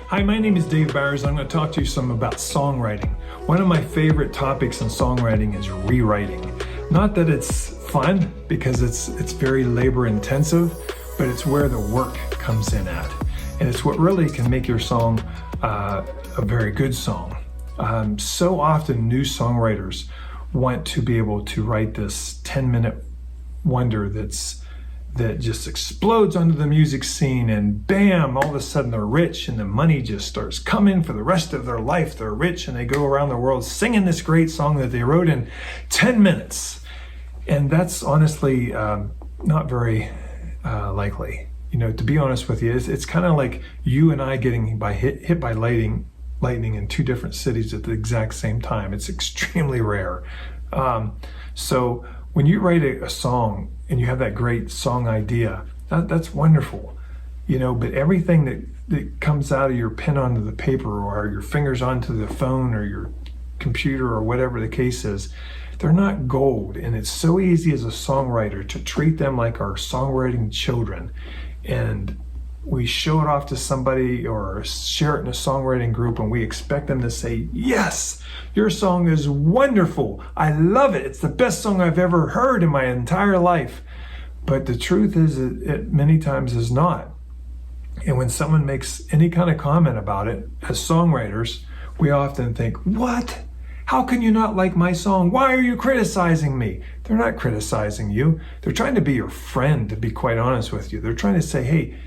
Hi, my name is Dave Byers. I'm going to talk to you some about songwriting. One of my favorite topics in songwriting is rewriting. Not that it's fun, because it's very labor intensive, but it's where the work comes in at. And it's what really can make your song a very good song. So often new songwriters want to be able to write this 10-minute wonder that just explodes onto the music scene, and bam, all of a sudden they're rich and the money just starts coming for the rest of their life. They're rich and they go around the world singing this great song that they wrote in 10 minutes. And that's honestly not very likely. You know, to be honest with you, it's kind of like you and I getting hit by lightning in two different cities at the exact same time. It's extremely rare. So when you write a song and you have that great song idea, that's wonderful, you know, but everything that comes out of your pen onto the paper, or your fingers onto the phone or your computer, or whatever the case is, they're not gold. And it's so easy as a songwriter to treat them like our songwriting children. And we show it off to somebody or share it in a songwriting group, and we expect them to say, yes, your song is wonderful. I love it. It's the best song I've ever heard in my entire life. But the truth is, it many times is not. And when someone makes any kind of comment about it, as songwriters, we often think, what? How can you not like my song? Why are you criticizing me? They're not criticizing you. They're trying to be your friend, to be quite honest with you. They're trying to say, hey,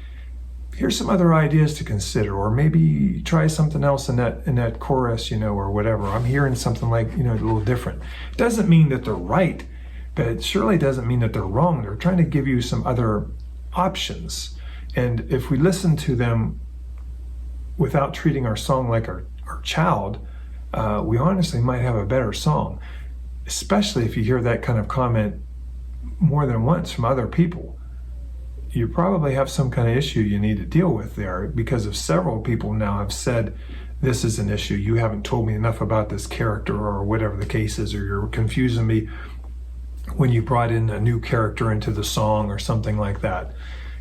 here's some other ideas to consider, or maybe try something else in that chorus, you know, or whatever. I'm hearing something like, you know, a little different. It doesn't mean that they're right, but it surely doesn't mean that they're wrong. They're trying to give you some other options. And if we listen to them without treating our song like our child, we honestly might have a better song, especially if you hear that kind of comment more than once from other people. You probably have some kind of issue you need to deal with there, because of several people now have said, this is an issue. You haven't told me enough about this character, or whatever the case is, or you're confusing me when you brought in a new character into the song, or something like that.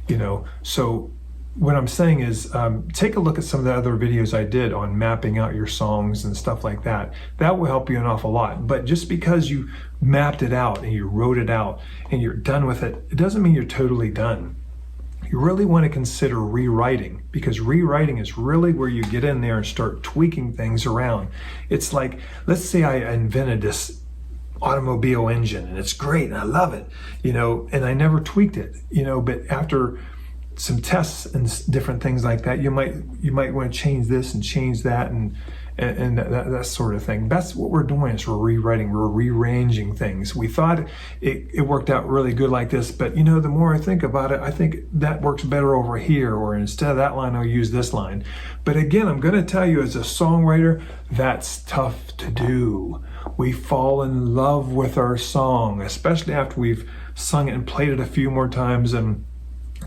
You know, so what I'm saying is, take a look at some of the other videos I did on mapping out your songs and stuff like that. That will help you an awful lot. But just because you mapped it out and you wrote it out and you're done with it, it doesn't mean you're totally done. You really want to consider rewriting, because rewriting is really where you get in there and start tweaking things around. It's like, let's say I invented this automobile engine and it's great and I love it, you know, and I never tweaked it, you know, but after some tests and different things like that, you might want to change this and change that and that sort of thing. That's what we're doing, is we're rewriting, we're rearranging things. We thought it worked out really good like this, but you know, the more I think about it, I think that works better over here, or instead of that line, I'll use this line. But again, I'm going to tell you, as a songwriter, that's tough to do. We fall in love with our song, especially after we've sung it and played it a few more times, and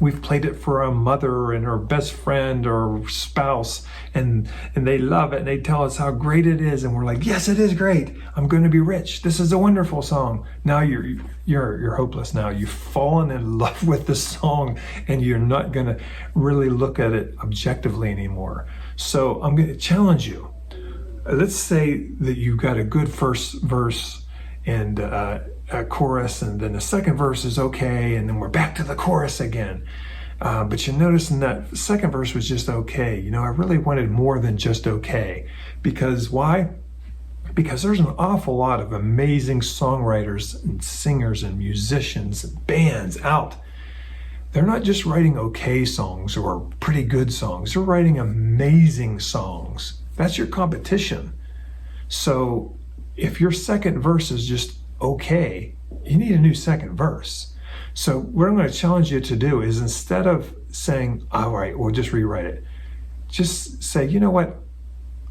we've played it for a mother and her best friend or spouse, and they love it and they tell us how great it is, and we're like, yes, it is great. I'm going to be rich. This is a wonderful song. Now you're hopeless. Now you've fallen in love with the song, and you're not going to really look at it objectively anymore. So I'm going to challenge you. Let's say that you've got a good first verse and a chorus, and then the second verse is okay, and then we're back to the chorus again. But you notice in that second verse was just okay. You know, I really wanted more than just okay. Because why? Because there's an awful lot of amazing songwriters and singers and musicians and bands out. They're not just writing okay songs or pretty good songs. They're writing amazing songs. That's your competition. So if your second verse is just okay, you need a new second verse. So what I'm going to challenge you to do is, instead of saying, all right, we'll just rewrite it, just say, you know what,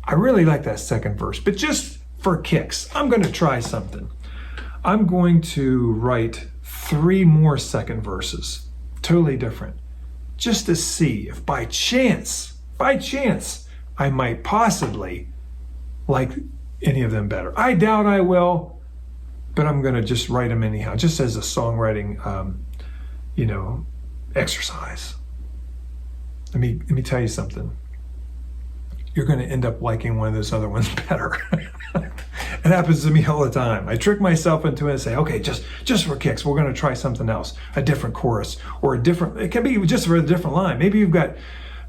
I really like that second verse, but just for kicks, I'm going to try something. I'm going to write 3 more second verses, totally different, just to see if by chance, I might possibly like any of them better. I doubt I will, but I'm going to just write them anyhow, just as a songwriting, exercise. Let me tell you something. you're going to end up liking one of those other ones better. It happens to me all the time. I trick myself into it and say, okay, just for kicks, we're going to try something else, a different chorus, or it can be just for a different line. Maybe you've got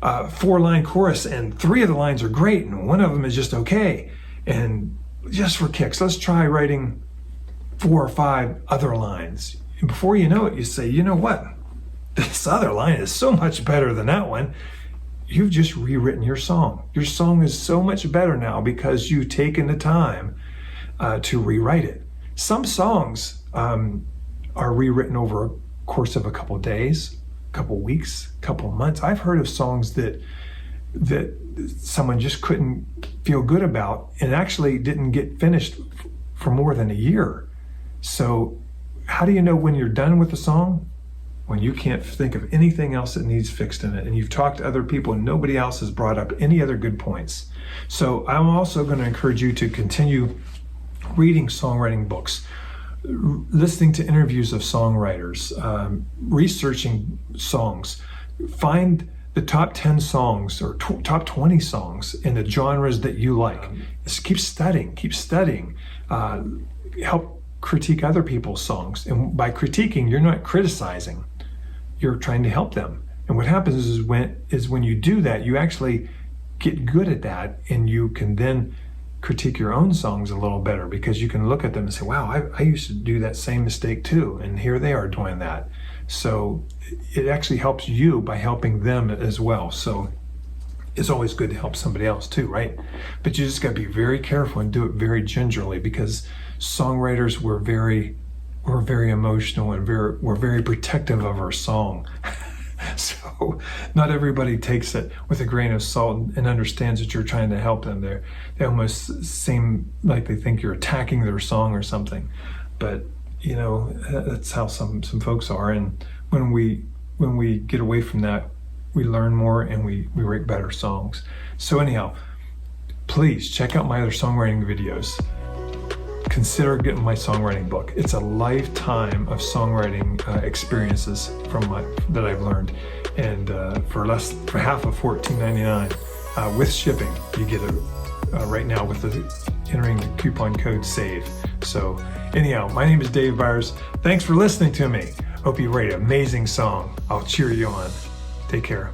a 4-line chorus and 3 of the lines are great and one of them is just okay. And just for kicks, let's try writing 4 or 5 other lines. And before you know it, you say, you know what? This other line is so much better than that one. You've just rewritten your song. Your song is so much better now because you've taken the time to rewrite it. Some songs are rewritten over a course of a couple of days, a couple of weeks, a couple of months. I've heard of songs that someone just couldn't feel good about and actually didn't get finished for more than a year. So how do you know when you're done with the song? When you can't think of anything else that needs fixed in it, and you've talked to other people and nobody else has brought up any other good points. So I'm also going to encourage you to continue reading songwriting books, listening to interviews of songwriters, researching songs. Find the top 10 songs or top 20 songs in the genres that you like. Just keep studying. Help critique other people's songs. And by critiquing, you're not criticizing. You're trying to help them. And what happens is when you do that, you actually get good at that, and you can then critique your own songs a little better because you can look at them and say, wow, I used to do that same mistake too, and here they are doing that. So it actually helps you by helping them as well. So it's always good to help somebody else too, right? But you just got to be very careful and do it very gingerly, because songwriters were very emotional and we're very protective of our song. So not everybody takes it with a grain of salt and understands that you're trying to help them. They almost seem like they think you're attacking their song or something. But you know, that's how some folks are. And when we get away from that, we learn more and we write better songs. So anyhow, please check out my other songwriting videos. Consider getting my songwriting book. It's a lifetime of songwriting experiences that I've learned, and for half of $14.99 with shipping, you get it right now with entering the coupon code SAVE. So anyhow, my name is Dave Byers. Thanks for listening to me. Hope you write an amazing song. I'll cheer you on. Take care.